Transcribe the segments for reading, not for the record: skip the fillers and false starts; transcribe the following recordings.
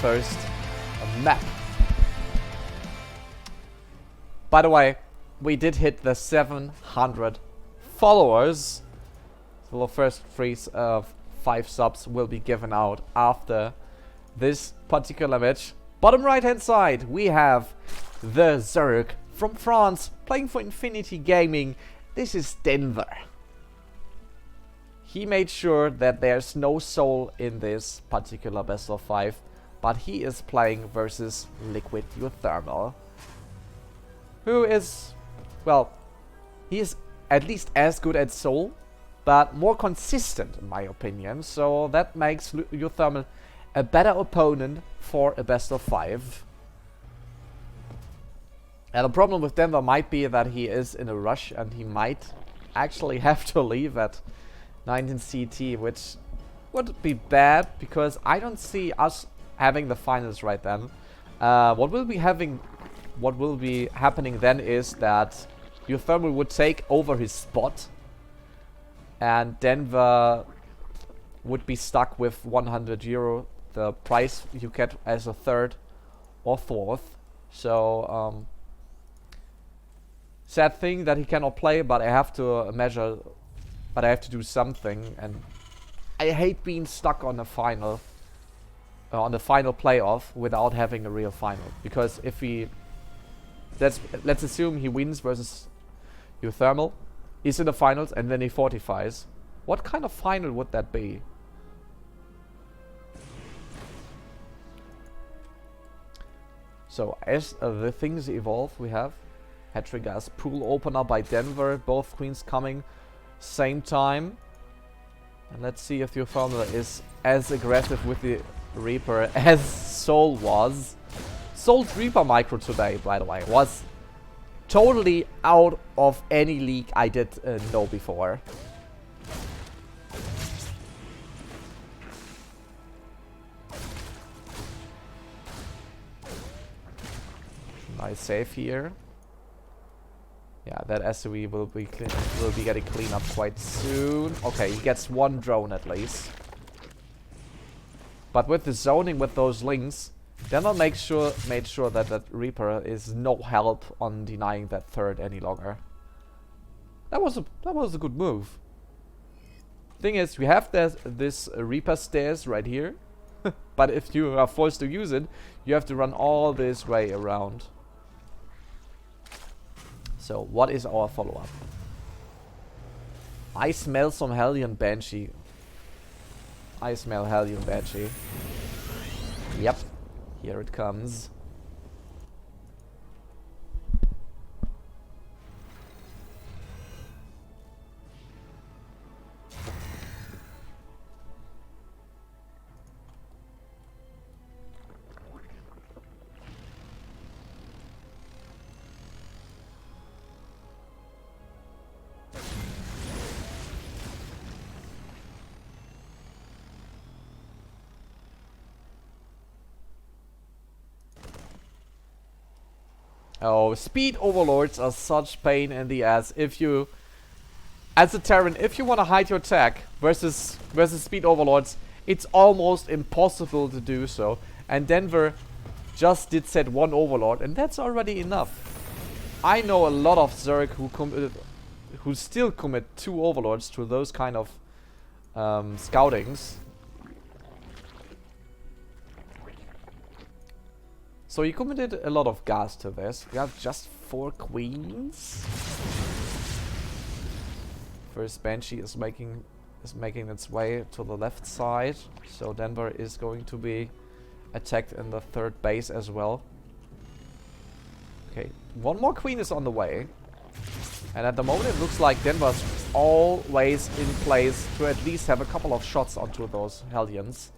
first map. By the way, we did hit the 700 followers. So the first 5 subs will be given out after this particular match. Bottom right hand side, we have the Zerg from France playing for Infinity Gaming. This is Denver. He made sure that there's no soul in this particular best of 5, but he is playing versus Liquid uThermal, who is, well, he is at least as good at soul, but more consistent in my opinion, so that makes uThermal a better opponent for a best of 5. And the problem with Denver might be that he is in a rush and he might actually have to leave at 19 CT, which would be bad because I don't see us having the finals right then. What will be happening then is that uThermal would take over his spot and Denver would be stuck with 100 euro, the price you get as a 3rd or 4th. So sad thing that he cannot play, but I have to but I have to do something, and I hate being stuck on the final playoff without having a real final. Because if he, let's assume he wins versus uThermal, he's in the finals, and then he fortifies. What kind of final would that be? So as the things evolve, we have hat-trick gas pool opener by Denver, both queens coming same time. And let's see if uThermal is as aggressive with the Reaper as Soul was. Soul's Reaper micro today, by the way, was totally out of any league I did know before. Nice save here. Yeah, that SUV will be getting cleaned up quite soon. Okay, he gets 1 drone at least. But with the zoning with those links, Denver made sure that that Reaper is no help on denying that 3rd any longer. That was a good move. Thing is, we have this Reaper stairs right here, but if you are forced to use it, you have to run all this way around. So, what is our follow-up? I smell some Hellion Banshee. I smell Hellion Banshee. Yep, here it comes. Oh, speed overlords are such pain in the ass. If you, as a Terran, if you want to hide your tech versus speed overlords, it's almost impossible to do so. And Denver just did set 1 overlord, and that's already enough. I know a lot of Zerg who still commit 2 overlords to those kind of scoutings. So he committed a lot of gas to this. We have just 4 queens. First Banshee is making its way to the left side. So Denver is going to be attacked in the 3rd base as well. Okay, 1 more queen is on the way. And at the moment it looks like Denver's always in place to at least have a couple of shots onto those Hellions.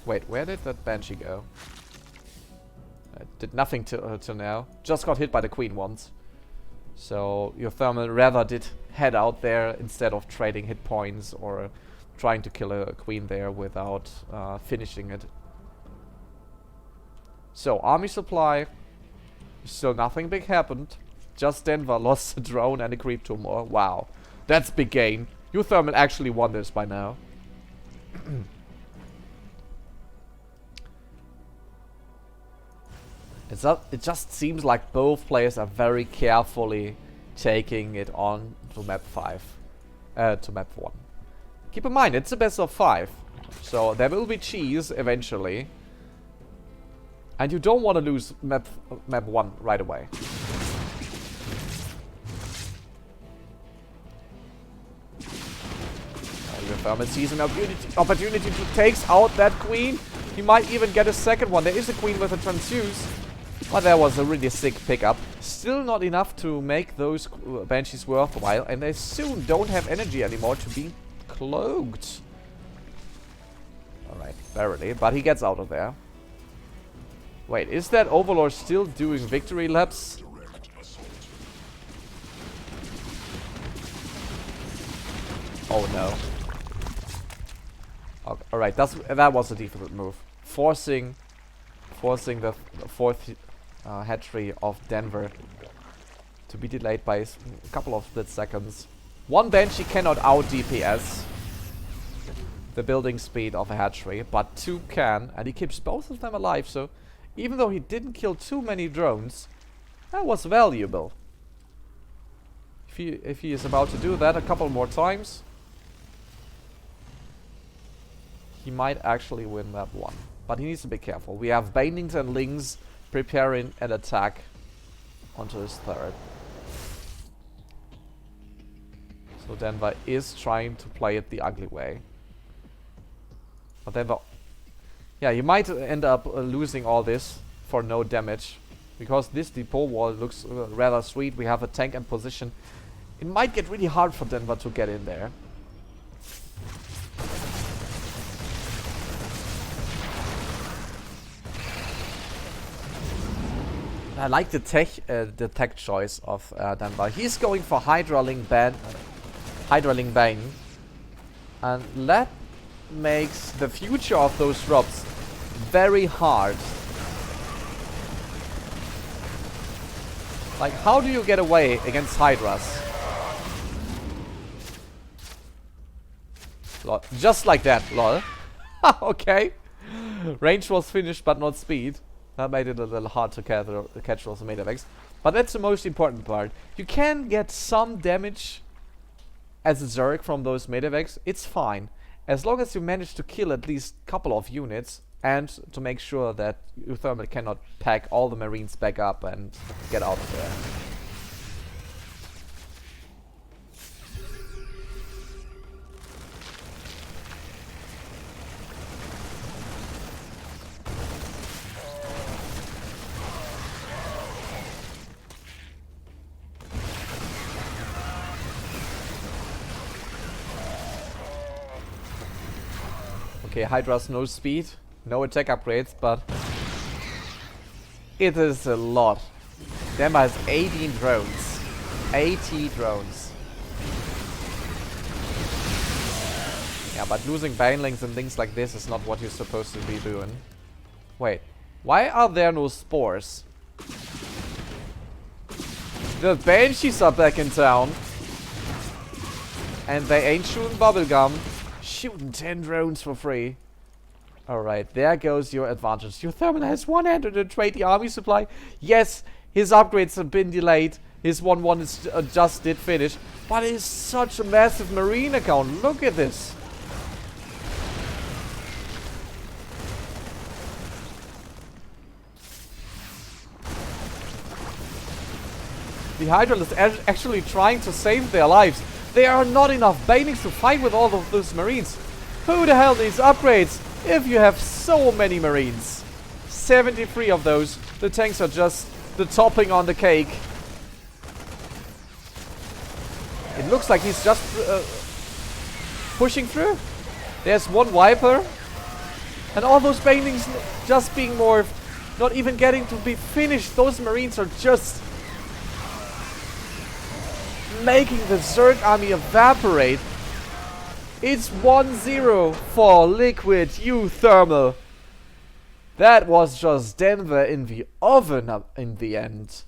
Wait, where did that Banshee go? It did nothing till now. Just got hit by the queen once. So uThermal rather did head out there instead of trading hit points or trying to kill a queen there without finishing it. So army supply So nothing big happened. Just Denver lost a drone and a creep 2 more. Wow. That's big gain. uThermal actually won this by now. It just seems like both players are very carefully taking it on to map 5. To map 1. Keep in mind, it's a best of 5. So there will be cheese eventually. And you don't want to lose map 1 right away. uThermal sees an opportunity to takes out that queen. He might even get a second one. There is a queen with a transfuse. But that was a really sick pickup. Still not enough to make those banshees worthwhile. And they soon don't have energy anymore to be cloaked. Alright, barely. But he gets out of there. Wait, is that Overlord still doing victory laps? Oh no. Okay, alright, that was a difficult move. Forcing the fourth hatchery of Denver to be delayed by a couple of split seconds. One Banshee cannot out DPS the building speed of a hatchery, but 2 can, and he keeps both of them alive, so even though he didn't kill too many drones, that was valuable. If he is about to do that a couple more times, he might actually win that one. But he needs to be careful. We have Banings and Lings preparing an attack onto his third. So Denver is trying to play it the ugly way. But Denver... yeah, you might end up losing all this for no damage. Because this depot wall looks rather sweet. We have a tank in position. It might get really hard for Denver to get in there. I like the tech choice of Denver. He's going for Hydraling Bane. And that makes the future of those drops very hard. Like, how do you get away against Hydras? Lol. Just like that, lol. Okay. Range was finished, but not speed. That made it a little hard to catch those medevacs. But that's the most important part. You can get some damage as a Zerg from those medevacs. It's fine. As long as you manage to kill at least a couple of units. And to make sure that uThermal cannot pack all the Marines back up and get out of there. Okay, Hydra's no speed, no attack upgrades, but it is a lot. Denver has 18 drones. 80 drones. Yeah, but losing banelings and things like this is not what you're supposed to be doing. Wait, why are there no spores? The Banshees are back in town. And they ain't shooting bubblegum. Shooting 10 drones for free. Alright, there goes your advantage. uThermal has 120 army supply. Yes, his upgrades have been delayed. His 1-1 is just did finish. But it's such a massive marine account. Look at this. The Hydra is actually trying to save their lives. There are not enough Banings to fight with all of those Marines. Who the hell needs upgrades if you have so many Marines? 73 of those. The tanks are just the topping on the cake. It looks like he's just pushing through. There's one Viper. And all those Banings just being morphed. Not even getting to be finished. Those Marines are just making the Zerg army evaporate. It's 1-0 for Liquid uThermal. That was just Denver in the oven in the end.